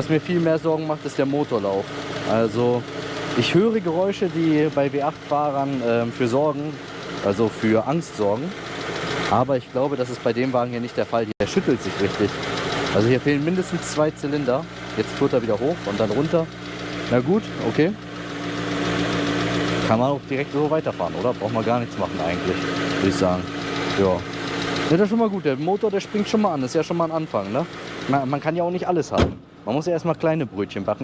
Was mir viel mehr Sorgen macht, ist der Motorlauf. Also ich höre Geräusche, die bei W8-Fahrern für Sorgen, also für Angst sorgen. Aber ich glaube, das ist bei dem Wagen hier nicht der Fall. Der schüttelt sich richtig. Also hier fehlen mindestens 2 Zylinder. Jetzt tut er wieder hoch und dann runter. Na gut, okay. Kann man auch direkt so weiterfahren, oder? Braucht man gar nichts machen eigentlich, würde ich sagen. Ja. Ja, das ist schon mal gut. Der Motor, der springt schon mal an. Das ist ja schon mal ein Anfang, ne? Man kann ja auch nicht alles haben. Man muss ja erstmal kleine Brötchen backen.